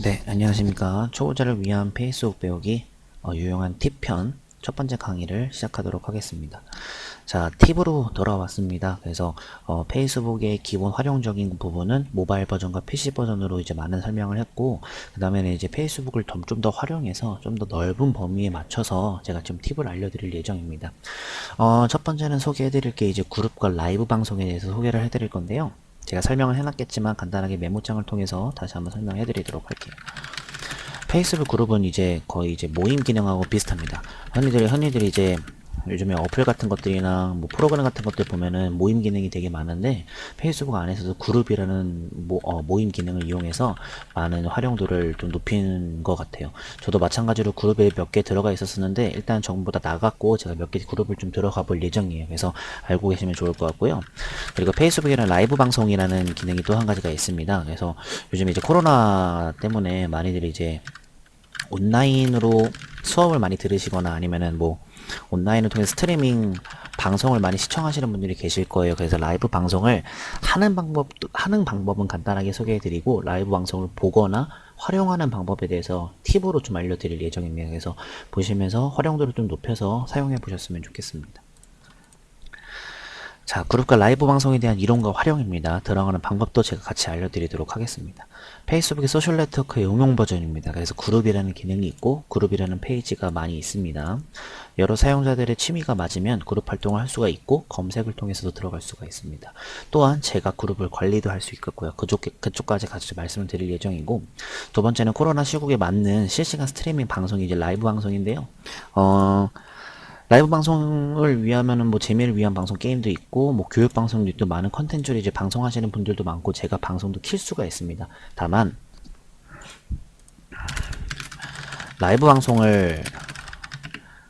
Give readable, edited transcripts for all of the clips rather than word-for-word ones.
네, 안녕하십니까. 초보자를 위한 페이스북 배우기 유용한 팁편 첫 번째 강의를 시작하도록 하겠습니다. 자, 팁으로 돌아왔습니다. 그래서 페이스북의 기본 활용적인 부분은 모바일 버전과 PC 버전으로 이제 많은 설명을 했고, 그 다음에는 이제 페이스북을 좀 더 활용해서 좀 더 넓은 범위에 맞춰서 제가 좀 팁을 알려드릴 예정입니다. 첫 번째는 소개해드릴 게 이제 그룹과 라이브 방송에 대해서 소개를 해드릴 건데요. 제가 설명을 해놨겠지만 간단하게 메모장을 통해서 다시 한번 설명해드리도록 할게요. 페이스북 그룹은 이제 거의 이제 모임 기능하고 비슷합니다. 흔히들 이제 요즘에 어플 같은 것들이나 뭐 프로그램 같은 것들 보면은 모임 기능이 되게 많은데, 페이스북 안에서도 그룹이라는 모임 기능을 이용해서 많은 활용도를 좀 높이는 것 같아요. 저도 마찬가지로 그룹에 몇 개 들어가 있었는데 일단 전부 다 나갔고 제가 몇 개 그룹을 좀 들어가 볼 예정이에요. 그래서 알고 계시면 좋을 것 같고요. 그리고 페이스북에는 라이브 방송이라는 기능이 또 한 가지가 있습니다. 그래서 요즘 이제 코로나 때문에 많이들 이제 온라인으로 수업을 많이 들으시거나 아니면은 뭐 온라인을 통해 스트리밍 방송을 많이 시청하시는 분들이 계실 거예요. 그래서 라이브 방송을 하는 방법은 간단하게 소개해드리고, 라이브 방송을 보거나 활용하는 방법에 대해서 팁으로 좀 알려드릴 예정입니다. 그래서 보시면서 활용도를 좀 높여서 사용해 보셨으면 좋겠습니다. 자, 그룹과 라이브 방송에 대한 이론과 활용입니다. 들어가는 방법도 제가 같이 알려드리도록 하겠습니다. 페이스북의 소셜 네트워크의 응용 버전입니다. 그래서 그룹이라는 기능이 있고 그룹이라는 페이지가 많이 있습니다. 여러 사용자들의 취미가 맞으면 그룹 활동을 할 수가 있고 검색을 통해서도 들어갈 수가 있습니다. 또한 제가 그룹을 관리도 할 수 있겠고요. 그쪽까지 같이 말씀을 드릴 예정이고, 두 번째는 코로나 시국에 맞는 실시간 스트리밍 방송이 이제 라이브 방송인데요. 라이브 방송을 위하면은 뭐 재미를 위한 방송 게임도 있고 뭐 교육 방송도 있고 많은 컨텐츠를 이제 방송하시는 분들도 많고 제가 방송도 킬 수가 있습니다. 다만 라이브 방송을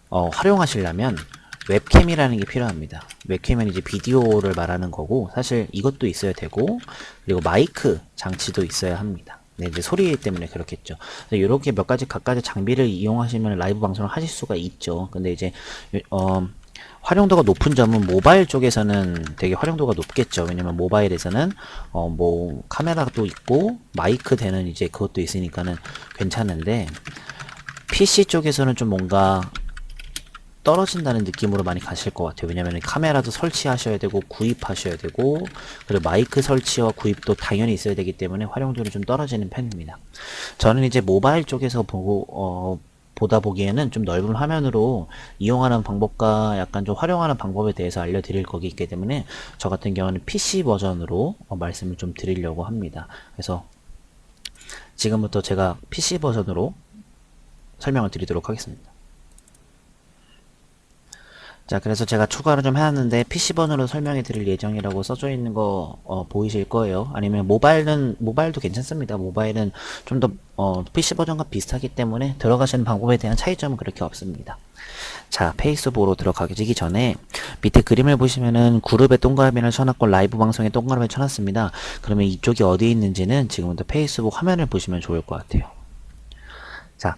활용하시려면 웹캠이라는 게 필요합니다. 웹캠은 이제 비디오를 말하는 거고, 사실 이것도 있어야 되고, 그리고 마이크 장치도 있어야 합니다. 네, 이제 소리 때문에 그렇겠죠. 이렇게 몇 가지 각가지 장비를 이용하시면 라이브 방송을 하실 수가 있죠. 근데 이제 활용도가 높은 점은 모바일 쪽에서는 되게 활용도가 높겠죠. 왜냐면 모바일에서는 뭐 카메라도 있고 마이크 되는 이제 그것도 있으니까는 괜찮은데, PC 쪽에서는 좀 뭔가 떨어진다는 느낌으로 많이 가실 것 같아요. 왜냐면 카메라도 설치하셔야 되고 구입하셔야 되고, 그리고 마이크 설치와 구입도 당연히 있어야 되기 때문에 활용도는 좀 떨어지는 편입니다. 저는 이제 모바일 쪽에서 보다 보기에는 좀 넓은 화면으로 이용하는 방법과 약간 좀 활용하는 방법에 대해서 알려드릴 거기 때문에 저 같은 경우는 PC 버전으로 말씀을 좀 드리려고 합니다. 그래서 지금부터 제가 PC 버전으로 설명을 드리도록 하겠습니다. 자, 그래서 제가 추가를 좀 해놨는데 PC번호로 설명해 드릴 예정이라고 써져 있는 거 보이실 거예요. 아니면 모바일도 괜찮습니다. 모바일은 좀 더 PC 버전과 비슷하기 때문에 들어가시는 방법에 대한 차이점은 그렇게 없습니다. 자, 페이스북으로 들어가기 전에 밑에 그림을 보시면은 그룹에 동그라미를 쳐놨고 라이브 방송에 동그라미를 쳐놨습니다. 그러면 이쪽이 어디에 있는지는 지금부터 페이스북 화면을 보시면 좋을 것 같아요. 자,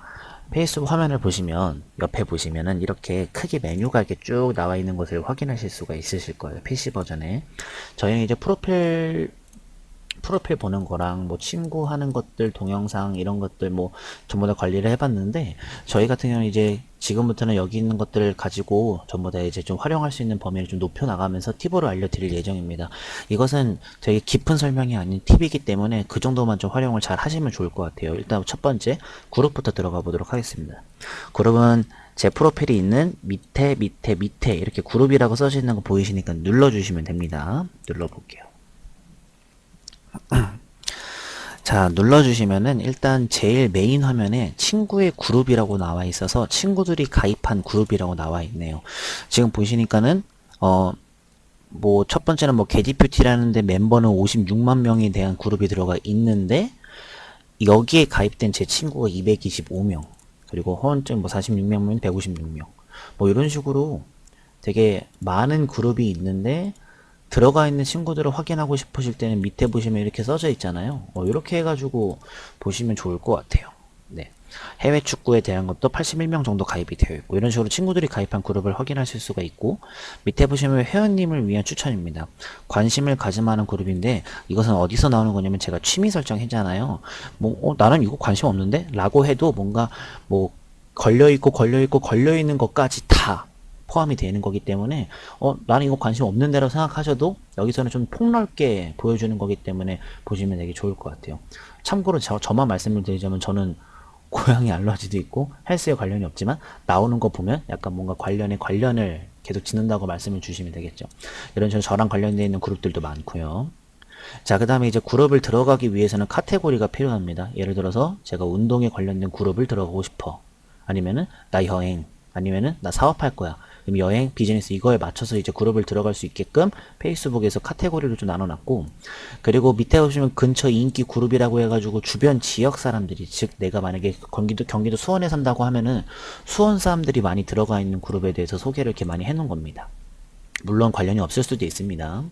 페이스북 화면을 보시면 옆에 보시면은 이렇게 크게 메뉴가 이렇게 쭉 나와 있는 것을 확인하실 수가 있으실 거예요. PC 버전에. 저희는 이제 프로필 보는 거랑 뭐 친구 하는 것들, 동영상 이런 것들 뭐 전부 다 관리를 해봤는데, 저희 같은 경우는 이제 지금부터는 여기 있는 것들을 가지고 전부 다 이제 좀 활용할 수 있는 범위를 좀 높여 나가면서 팁으로 알려드릴 예정입니다. 이것은 되게 깊은 설명이 아닌 팁이기 때문에 그 정도만 좀 활용을 잘 하시면 좋을 것 같아요. 일단 첫 번째 그룹부터 들어가 보도록 하겠습니다. 그룹은 제 프로필이 있는 밑에 이렇게 그룹이라고 써져 있는 거 보이시니까 눌러주시면 됩니다. 눌러볼게요. 자, 눌러주시면은 일단 제일 메인 화면에 친구의 그룹이라고 나와 있어서 친구들이 가입한 그룹이라고 나와 있네요. 지금 보시니까는 뭐 첫 번째는 뭐 게디뷰티라는데 멤버는 56만 명에 대한 그룹이 들어가 있는데, 여기에 가입된 제 친구가 225명, 그리고 허언증 뭐 46명이면 156명, 뭐 이런 식으로 되게 많은 그룹이 있는데, 들어가 있는 친구들을 확인하고 싶으실 때는 밑에 보시면 이렇게 써져 있잖아요. 이렇게 해가지고 보시면 좋을 것 같아요. 네. 해외 축구에 대한 것도 81명 정도 가입이 되어 있고 이런 식으로 친구들이 가입한 그룹을 확인하실 수가 있고 밑에 보시면 회원님을 위한 추천입니다. 관심을 가짐하는 그룹인데 이것은 어디서 나오는 거냐면 제가 취미 설정했잖아요. 뭐 나는 이거 관심 없는데? 라고 해도 뭔가 뭐 걸려있는 것까지 다 포함이 되는 거기 때문에 나는 이거 관심 없는 데로 생각하셔도 여기서는 좀 폭넓게 보여주는 거기 때문에 보시면 되게 좋을 것 같아요. 참고로 저만 말씀을 드리자면 저는 고양이 알러지도 있고 헬스에 관련이 없지만 나오는 거 보면 약간 뭔가 관련을 계속 짓는다고 말씀을 주시면 되겠죠. 이런 식으로 저랑 관련되어 있는 그룹들도 많고요. 자, 그 다음에 이제 그룹을 들어가기 위해서는 카테고리가 필요합니다. 예를 들어서 제가 운동에 관련된 그룹을 들어가고 싶어. 아니면은 나 여행, 아니면은 나 사업할 거야. 그럼 여행, 비즈니스 이거에 맞춰서 이제 그룹을 들어갈 수 있게끔 페이스북에서 카테고리를 좀 나눠놨고, 그리고 밑에 보시면 근처 인기 그룹이라고 해가지고 주변 지역 사람들이, 즉 내가 만약에 경기도 수원에 산다고 하면은 수원 사람들이 많이 들어가 있는 그룹에 대해서 소개를 이렇게 많이 해놓은 겁니다. 물론 관련이 없을 수도 있습니다.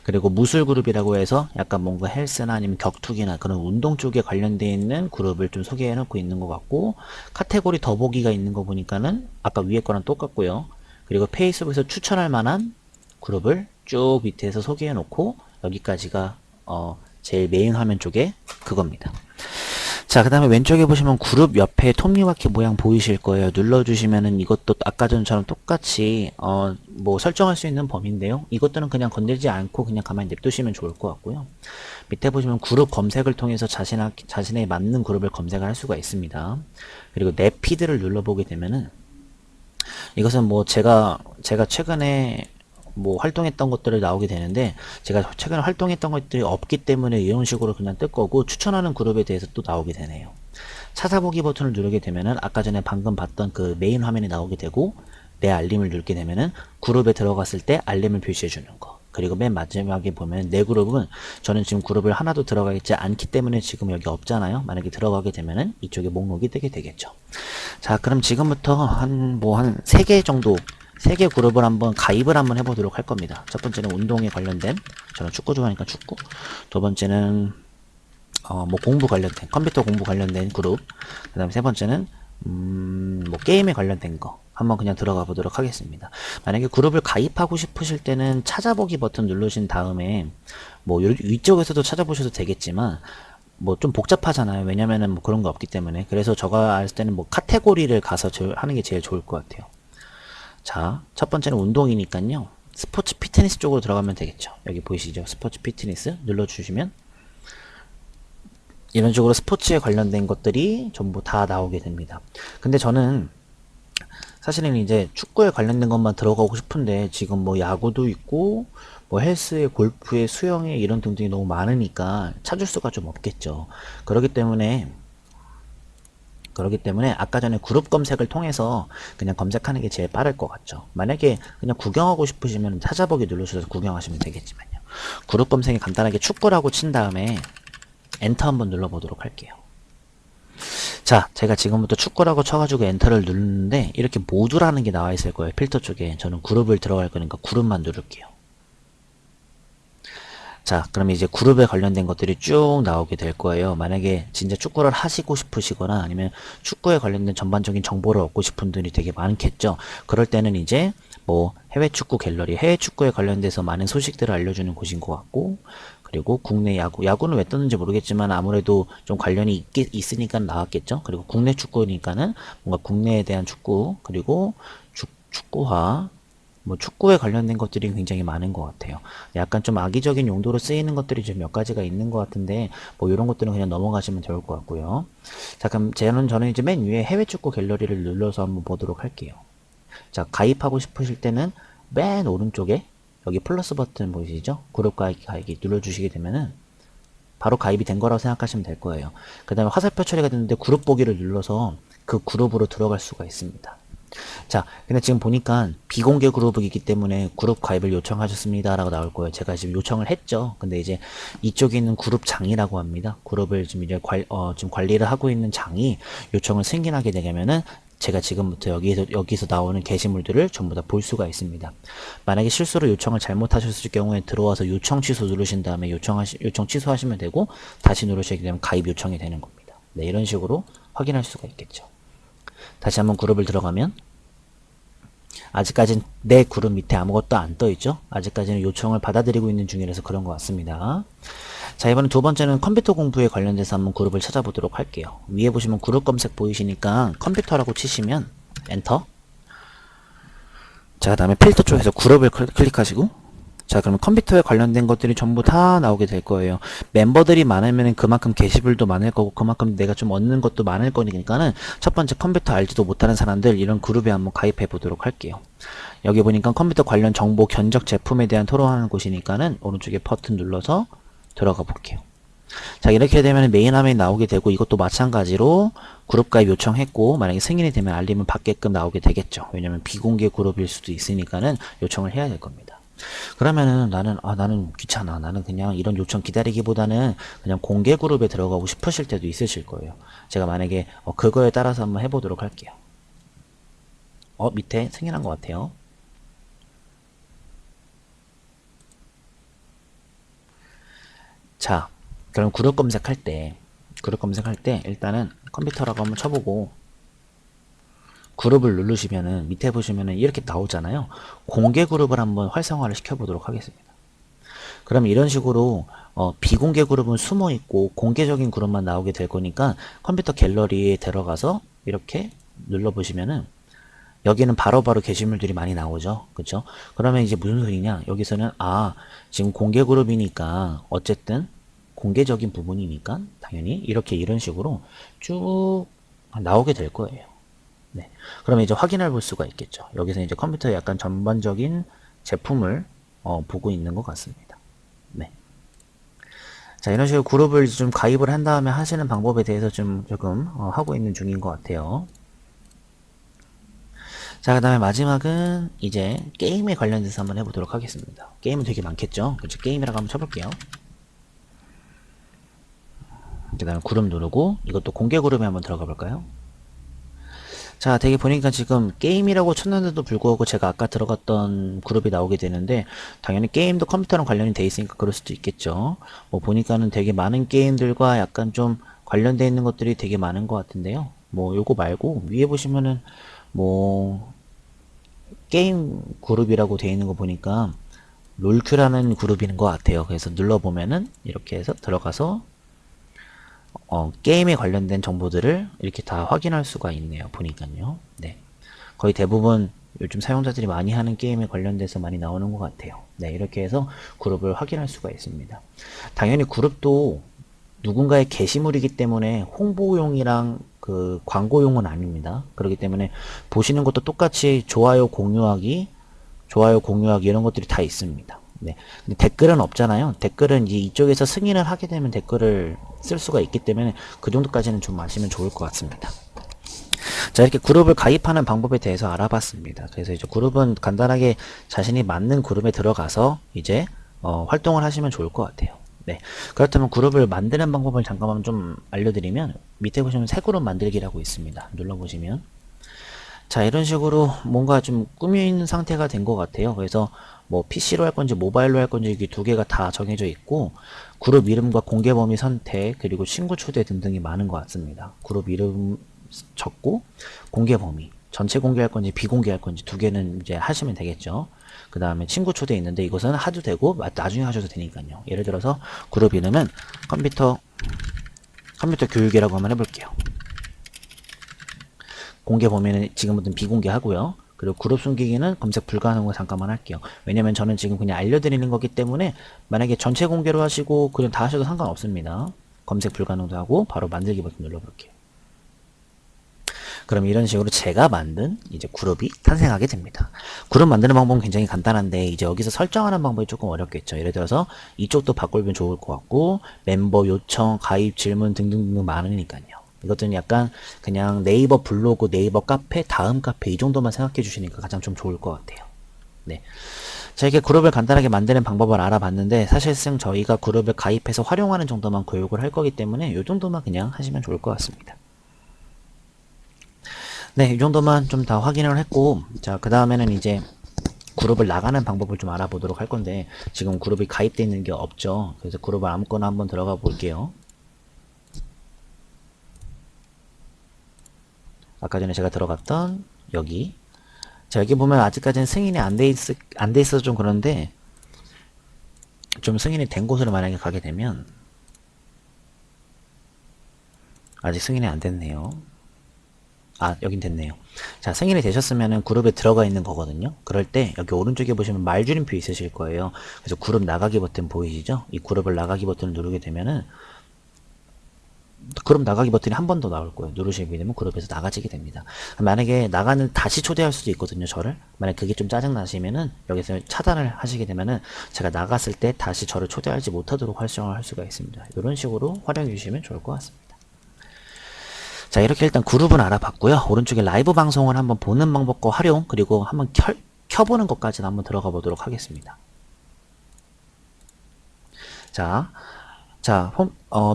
그리고 무술그룹이라고 해서 약간 뭔가 헬스나 아니면 격투기나 그런 운동 쪽에 관련되어 있는 그룹을 좀 소개해 놓고 있는 것 같고, 카테고리 더보기가 있는 거 보니까는 아까 위에 거랑 똑같고요. 그리고 페이스북에서 추천할 만한 그룹을 쭉 밑에서 소개해 놓고, 여기까지가 제일 메인 화면 쪽에 그겁니다. 자, 그 다음에 왼쪽에 보시면 그룹 옆에 톱니바퀴 모양 보이실 거예요. 눌러주시면은 이것도 아까 전처럼 똑같이 뭐 설정할 수 있는 범위인데요. 이것들은 그냥 건들지 않고 그냥 가만히 냅두시면 좋을 것 같고요. 밑에 보시면 그룹 검색을 통해서 자신에 맞는 그룹을 검색을 할 수가 있습니다. 그리고 내 피드를 눌러보게 되면은 이것은 뭐 제가 최근에 뭐 활동했던 것들을 나오게 되는데, 제가 최근에 활동했던 것들이 없기 때문에 이런 식으로 그냥 뜰 거고, 추천하는 그룹에 대해서 또 나오게 되네요. 찾아보기 버튼을 누르게 되면은 아까 전에 방금 봤던 그 메인 화면이 나오게 되고, 내 알림을 누르게 되면은 그룹에 들어갔을 때 알림을 표시해 주는 거. 그리고 맨 마지막에 보면 내 그룹은, 저는 지금 그룹을 하나도 들어가 있지 않기 때문에 지금 여기 없잖아요. 만약에 들어가게 되면은 이쪽에 목록이 뜨게 되겠죠. 자, 그럼 지금부터 한 3개 정도, 3개 그룹을 한번 가입을 한번 해보도록 할 겁니다. 첫 번째는 운동에 관련된, 저는 축구 좋아하니까 축구. 두 번째는 뭐 공부 관련된, 컴퓨터 공부 관련된 그룹. 그 다음에 세 번째는 뭐 게임에 관련된 거 한번 그냥 들어가 보도록 하겠습니다. 만약에 그룹을 가입하고 싶으실 때는 찾아보기 버튼 누르신 다음에 뭐 위쪽에서도 찾아보셔도 되겠지만, 뭐 좀 복잡하잖아요. 왜냐면은 뭐 그런 거 없기 때문에. 그래서 제가 알 때는 뭐 카테고리를 가서 하는 게 제일 좋을 것 같아요. 자, 첫 번째는 운동이니까요. 스포츠 피트니스 쪽으로 들어가면 되겠죠. 여기 보이시죠? 스포츠 피트니스 눌러주시면 이런 식으로 스포츠에 관련된 것들이 전부 다 나오게 됩니다. 근데 저는 사실은 이제 축구에 관련된 것만 들어가고 싶은데, 지금 뭐 야구도 있고 뭐 헬스에, 골프에, 수영에 이런 등등이 너무 많으니까 찾을 수가 좀 없겠죠. 그러기 때문에 아까 전에 그룹 검색을 통해서 그냥 검색하는 게 제일 빠를 것 같죠. 만약에 그냥 구경하고 싶으시면 찾아보기 누르셔서 구경하시면 되겠지만요. 그룹 검색에 간단하게 축구라고 친 다음에 엔터 한번 눌러보도록 할게요. 자, 제가 지금부터 축구라고 쳐가지고 엔터를 누르는데 이렇게 모두라는 게 나와 있을 거예요. 필터 쪽에. 저는 그룹을 들어갈 거니까 그룹만 누를게요. 자, 그럼 이제 그룹에 관련된 것들이 쭉 나오게 될 거예요. 만약에 진짜 축구를 하시고 싶으시거나 아니면 축구에 관련된 전반적인 정보를 얻고 싶은 분들이 되게 많겠죠. 그럴 때는 이제 뭐 해외 축구 갤러리, 해외 축구에 관련돼서 많은 소식들을 알려주는 곳인 것 같고, 그리고 국내 야구는 왜 떴는지 모르겠지만 아무래도 좀 관련이 있으니까 나왔겠죠. 그리고 국내 축구니까는 뭔가 국내에 대한 축구, 그리고 축구화, 뭐 축구에 관련된 것들이 굉장히 많은 것 같아요. 약간 좀 악의적인 용도로 쓰이는 것들이 좀 몇 가지가 있는 것 같은데, 뭐 이런 것들은 그냥 넘어가시면 좋을 것 같고요. 자, 그럼 저는 이제 맨 위에 해외 축구 갤러리를 눌러서 한번 보도록 할게요. 자, 가입하고 싶으실 때는 맨 오른쪽에 여기 플러스 버튼 보이시죠? 그룹 가입 눌러주시게 되면은 바로 가입이 된 거라고 생각하시면 될 거예요. 그 다음에 화살표 처리가 됐는데 그룹 보기를 눌러서 그 그룹으로 들어갈 수가 있습니다. 자, 근데 지금 보니까 비공개 그룹이기 때문에 그룹 가입을 요청하셨습니다 라고 나올 거예요. 제가 지금 요청을 했죠. 근데 이제 이쪽에 있는 그룹장이라고 합니다. 그룹을 지금 이제 지금 관리를 하고 있는 장이 요청을 승인하게 되면은 제가 지금부터 여기서 나오는 게시물들을 전부 다 볼 수가 있습니다. 만약에 실수로 요청을 잘못하셨을 경우에 들어와서 요청 취소 누르신 다음에 요청 취소하시면 되고, 다시 누르시게 되면 가입 요청이 되는 겁니다. 네, 이런 식으로 확인할 수가 있겠죠. 다시 한번 그룹을 들어가면 아직까지는 내 그룹 밑에 아무것도 안 떠있죠. 아직까지는 요청을 받아들이고 있는 중이라서 그런 것 같습니다. 자, 이번엔 두 번째는 컴퓨터 공부에 관련돼서 한번 그룹을 찾아보도록 할게요. 위에 보시면 그룹 검색 보이시니까 컴퓨터라고 치시면 엔터. 자, 그 다음에 필터 쪽에서 그룹을 클릭하시고, 자, 그러면 컴퓨터에 관련된 것들이 전부 다 나오게 될 거예요. 멤버들이 많으면 그만큼 게시물도 많을 거고 그만큼 내가 좀 얻는 것도 많을 거니까는 첫 번째 컴퓨터 알지도 못하는 사람들 이런 그룹에 한번 가입해 보도록 할게요. 여기 보니까 컴퓨터 관련 정보 견적 제품에 대한 토론하는 곳이니까는 오른쪽에 버튼 눌러서 들어가 볼게요. 자, 이렇게 되면 메인 화면이 나오게 되고 이것도 마찬가지로 그룹 가입 요청했고 만약에 승인이 되면 알림을 받게끔 나오게 되겠죠. 왜냐면 비공개 그룹일 수도 있으니까는 요청을 해야 될 겁니다. 그러면은 나는 귀찮아. 나는 그냥 이런 요청 기다리기보다는 그냥 공개 그룹에 들어가고 싶으실 때도 있으실 거예요. 제가 만약에 그거에 따라서 한번 해보도록 할게요. 밑에 승인한 것 같아요. 자, 그럼 그룹 검색할 때 일단은 컴퓨터라고 한번 쳐보고 그룹을 누르시면은 밑에 보시면은 이렇게 나오잖아요. 공개 그룹을 한번 활성화를 시켜보도록 하겠습니다. 그럼 이런 식으로 비공개 그룹은 숨어 있고 공개적인 그룹만 나오게 될 거니까 컴퓨터 갤러리에 들어가서 이렇게 눌러보시면은 여기는 바로바로 게시물들이 많이 나오죠. 그쵸? 그러면 이제 무슨 소리냐? 여기서는 지금 공개 그룹이니까 어쨌든 공개적인 부분이니까 당연히 이렇게 이런 식으로 쭉 나오게 될 거예요. 네. 그러면 이제 확인해 볼 수가 있겠죠. 여기서 이제 컴퓨터의 약간 전반적인 제품을 보고 있는 것 같습니다. 네. 자, 이런 식으로 그룹을 좀 가입을 한 다음에 하시는 방법에 대해서 조금 하고 있는 중인 것 같아요. 자, 그 다음에 마지막은 이제 게임에 관련돼서 한번 해보도록 하겠습니다. 게임은 되게 많겠죠? 그렇죠? 게임이라고 한번 쳐볼게요. 그 다음에 그룹 누르고 이것도 공개 그룹에 한번 들어가 볼까요? 자, 되게 보니까 지금 게임이라고 쳤는데도 불구하고 제가 아까 들어갔던 그룹이 나오게 되는데 당연히 게임도 컴퓨터랑 관련이 돼 있으니까 그럴 수도 있겠죠. 뭐 보니까는 되게 많은 게임들과 약간 좀 관련돼 있는 것들이 되게 많은 것 같은데요. 뭐 요거 말고 위에 보시면은 뭐 게임 그룹이라고 되어 있는 거 보니까 롤큐라는 그룹인 것 같아요. 그래서 눌러보면은 이렇게 해서 들어가서 게임에 관련된 정보들을 이렇게 다 확인할 수가 있네요. 보니까요. 네. 거의 대부분 요즘 사용자들이 많이 하는 게임에 관련돼서 많이 나오는 것 같아요. 네, 이렇게 해서 그룹을 확인할 수가 있습니다. 당연히 그룹도 누군가의 게시물이기 때문에 홍보용이랑 그 광고용은 아닙니다. 그렇기 때문에 보시는 것도 똑같이 좋아요, 공유하기 이런 것들이 다 있습니다. 네. 근데 댓글은 없잖아요. 댓글은 이쪽에서 승인을 하게 되면 댓글을 쓸 수가 있기 때문에 그 정도까지는 좀 아시면 좋을 것 같습니다. 자, 이렇게 그룹을 가입하는 방법에 대해서 알아봤습니다. 그래서 이제 그룹은 간단하게 자신이 맞는 그룹에 들어가서 이제 활동을 하시면 좋을 것 같아요. 네. 그렇다면 그룹을 만드는 방법을 잠깐만 좀 알려드리면 밑에 보시면 새 그룹 만들기라고 있습니다. 눌러보시면 자, 이런 식으로 뭔가 좀 꾸며있는 상태가 된 것 같아요. 그래서 뭐 PC로 할 건지 모바일로 할 건지 이게 두 개가 다 정해져 있고 그룹 이름과 공개 범위 선택 그리고 친구 초대 등등이 많은 것 같습니다. 그룹 이름 적고 공개 범위 전체 공개할 건지 비공개할 건지 두 개는 이제 하시면 되겠죠. 그 다음에 친구 초대 있는데 이것은 하도 되고 나중에 하셔도 되니까요. 예를 들어서 그룹 이름은 컴퓨터 교육이라고 한번 해볼게요. 공개 범위는 지금부터는 비공개 하고요. 그리고 그룹 숨기기는 검색 불가능한 거 잠깐만 할게요. 왜냐면 저는 지금 그냥 알려드리는 거기 때문에 만약에 전체 공개로 하시고 그냥 다 하셔도 상관없습니다. 검색 불가능도 하고 바로 만들기 버튼 눌러볼게요. 그럼 이런 식으로 제가 만든 이제 그룹이 탄생하게 됩니다. 그룹 만드는 방법은 굉장히 간단한데 이제 여기서 설정하는 방법이 조금 어렵겠죠. 예를 들어서 이쪽도 바꾸면 좋을 것 같고 멤버 요청, 가입, 질문 등등등 많으니까요. 이것들은 약간 그냥 네이버 블로그, 네이버 카페, 다음 카페 이 정도만 생각해 주시니까 가장 좀 좋을 것 같아요. 네. 자, 이렇게 그룹을 간단하게 만드는 방법을 알아봤는데 사실상 저희가 그룹을 가입해서 활용하는 정도만 교육을 할 거기 때문에 이 정도만 그냥 하시면 좋을 것 같습니다. 네, 이 정도만 좀 다 확인을 했고, 자, 그 다음에는 이제 그룹을 나가는 방법을 좀 알아보도록 할 건데, 지금 그룹이 가입되어 있는 게 없죠. 그래서 그룹을 아무거나 한번 들어가 볼게요. 아까 전에 제가 들어갔던 여기. 자, 여기 보면 아직까지는 승인이 안 돼 있어서 좀 그런데, 좀 승인이 된 곳으로 만약에 가게 되면, 아직 승인이 안 됐네요. 아, 여긴 됐네요. 자, 승인이 되셨으면은 그룹에 들어가 있는 거거든요. 그럴 때 여기 오른쪽에 보시면 말줄임표 있으실 거예요. 그래서 그룹 나가기 버튼 보이시죠? 이 그룹을 나가기 버튼을 누르게 되면은 그룹 나가기 버튼이 한 번 더 나올 거예요. 누르시게 되면 그룹에서 나가지게 됩니다. 만약에 나가는 다시 초대할 수도 있거든요. 저를. 만약 그게 좀 짜증 나시면은 여기서 차단을 하시게 되면은 제가 나갔을 때 다시 저를 초대하지 못하도록 설정을 할 수가 있습니다. 이런 식으로 활용해 주시면 좋을 것 같습니다. 자, 이렇게 일단 그룹은 알아봤고요. 오른쪽에 라이브 방송을 한번 보는 방법과 활용, 그리고 한번 켜보는 것까지는 한번 들어가 보도록 하겠습니다. 자,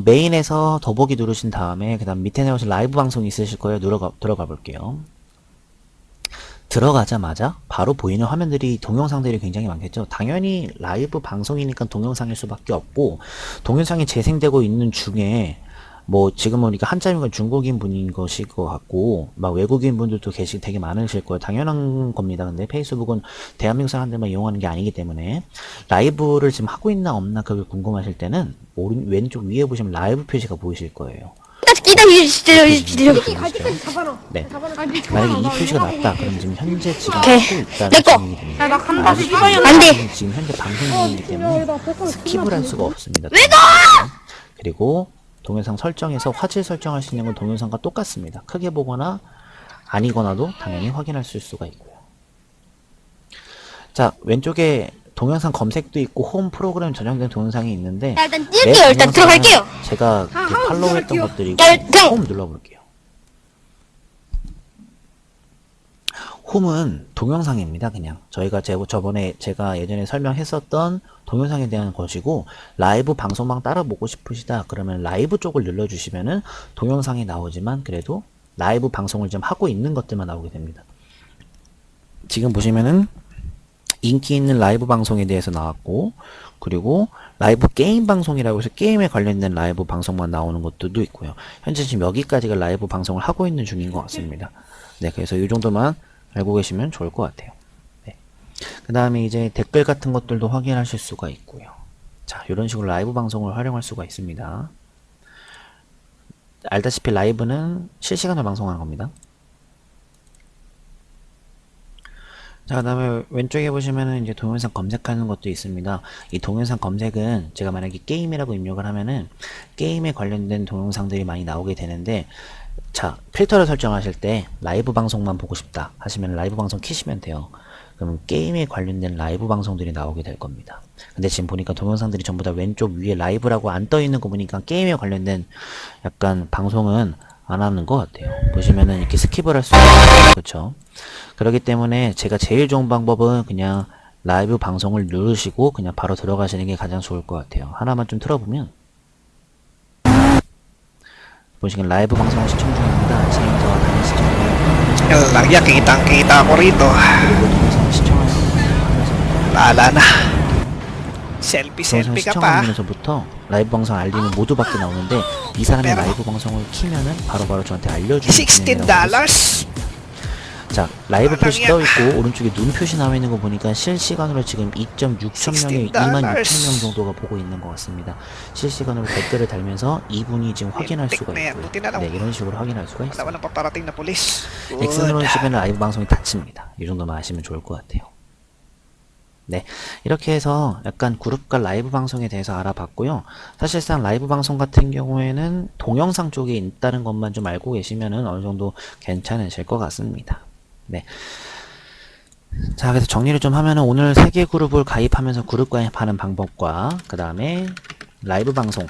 메인에서 더보기 누르신 다음에 그 다음 밑에 내오신 라이브 방송이 있으실 거예요. 들어가 볼게요. 들어가자마자 바로 보이는 화면들이 동영상들이 굉장히 많겠죠. 당연히 라이브 방송이니까 동영상일 수밖에 없고, 동영상이 재생되고 있는 중에 뭐 지금 보니까 한자이가 중국인 분인 것일 것 같고, 막 외국인 분들도 되게 많으실 거예요. 당연한 겁니다. 근데 페이스북은 대한민국 사람들만 이용하는 게 아니기 때문에 라이브를 지금 하고 있나 없나 그걸 궁금하실 때는 왼쪽 위에 보시면 라이브 표시가 보이실 거예요. 네. 만약에 이 표시가 났다, 그럼 지금 현재 지금 하고 있다는 증명이 됩니다. 지금 현재 방송 중이기 때문에 스킵을 할 수가 없습니다. 그리고 동영상 설정에서 화질 설정할 수 있는 건 동영상과 똑같습니다. 크게 보거나 아니거나도 당연히 확인할 수가 있고요. 자, 왼쪽에 동영상 검색도 있고 홈 프로그램 전용된 동영상이 있는데, 일단 뛸게요. 일단 들어갈게요. 제가 팔로우 했던 것들이고 홈 눌러볼게요. 홈은 동영상입니다. 그냥 저희가 저번에 제가 예전에 설명했었던 동영상에 대한 것이고, 라이브 방송방 따라 보고 싶으시다 그러면 라이브 쪽을 눌러주시면은 동영상이 나오지만 그래도 라이브 방송을 좀 하고 있는 것들만 나오게 됩니다. 지금 보시면은 인기 있는 라이브 방송에 대해서 나왔고, 그리고 라이브 게임 방송이라고 해서 게임에 관련된 라이브 방송만 나오는 것들도 있고요. 현재 지금 여기까지가 라이브 방송을 하고 있는 중인 것 같습니다. 네, 그래서 이 정도만 알고 계시면 좋을 것 같아요. 네. 그 다음에 이제 댓글 같은 것들도 확인하실 수가 있고요. 자, 이런 식으로 라이브 방송을 활용할 수가 있습니다. 알다시피 라이브는 실시간으로 방송하는 겁니다. 자, 그 다음에 왼쪽에 보시면은 이제 동영상 검색하는 것도 있습니다. 이 동영상 검색은 제가 만약에 게임이라고 입력을 하면은 게임에 관련된 동영상들이 많이 나오게 되는데, 자, 필터를 설정하실 때 라이브 방송만 보고 싶다 하시면 라이브 방송 키시면 돼요. 그럼 게임에 관련된 라이브 방송들이 나오게 될 겁니다. 근데 지금 보니까 동영상들이 전부 다 왼쪽 위에 라이브라고 안 떠 있는 거 보니까 게임에 관련된 약간 방송은 안 하는 것 같아요. 보시면은 이렇게 스킵을 할 수가 있어요. 그렇죠? 그렇기 때문에 제가 제일 좋은 방법은 그냥 라이브 방송을 누르시고 그냥 바로 들어가시는 게 가장 좋을 것 같아요. 하나만 좀 틀어보면, 보시면 라이브 방송을 시청 중입니다. 지금 저와 다른 시청을 Lagi kitang-kita ko rito. 그리고 동영상을 시청하면서 Bahala na. 동영상 Selfie-selfie ka pa. 시청하면서부터 라이브 방송 알림은 모두밖에 나오는데, 이 사람의 라이브 방송을 키면은 바로바로 저한테 알려주는 $16. 자, 라이브 표시 떠있고 오른쪽에 눈 표시 나와있는 거 보니까 실시간으로 지금 2.6천명에 26,000명 정도가 보고 있는 것 같습니다. 실시간으로 댓글을 달면서 이분이 지금 확인할 수가 있고요. 네, 이런 식으로 확인할 수가 Wala 있습니다. nang paparating na pulis. 엑스으로 치면 라이브 방송이 닫힙니다. 이 정도만 아시면 좋을 것 같아요. 네, 이렇게 해서 약간 그룹과 라이브 방송에 대해서 알아봤고요. 사실상 라이브 방송 같은 경우에는 동영상 쪽에 있다는 것만 좀 알고 계시면은 어느 정도 괜찮으실 것 같습니다. 네. 자, 그래서 정리를 좀 하면은 오늘 3개 그룹을 가입하면서 그룹 가입하는 방법과 그 다음에 라이브 방송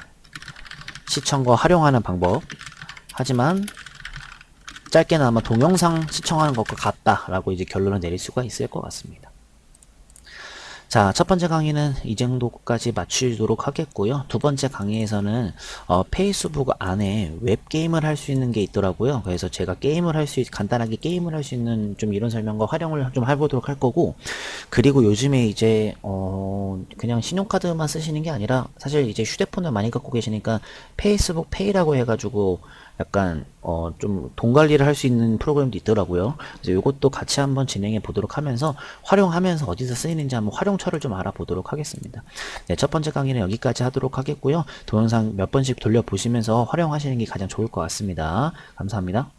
시청과 활용하는 방법, 하지만 짧게나마 동영상 시청하는 것과 같다라고 이제 결론을 내릴 수가 있을 것 같습니다. 자, 첫 번째 강의는 이 정도까지 마치도록 하겠고요. 두 번째 강의에서는 페이스북 안에 웹게임을 할 수 있는 게 있더라고요. 그래서 제가 간단하게 게임을 할 수 있는 좀 이런 설명과 활용을 좀 해보도록 할 거고, 그리고 요즘에 이제 그냥 신용카드만 쓰시는 게 아니라 사실 이제 휴대폰을 많이 갖고 계시니까 페이스북 페이라고 해가지고 약간 좀 돈 관리를 할 수 있는 프로그램도 있더라고요. 그래서 이것도 같이 한번 진행해 보도록 하면서 활용하면서 어디서 쓰이는지 한번 활용처를 좀 알아보도록 하겠습니다. 네, 첫 번째 강의는 여기까지 하도록 하겠고요. 동영상 몇 번씩 돌려보시면서 활용하시는 게 가장 좋을 것 같습니다. 감사합니다.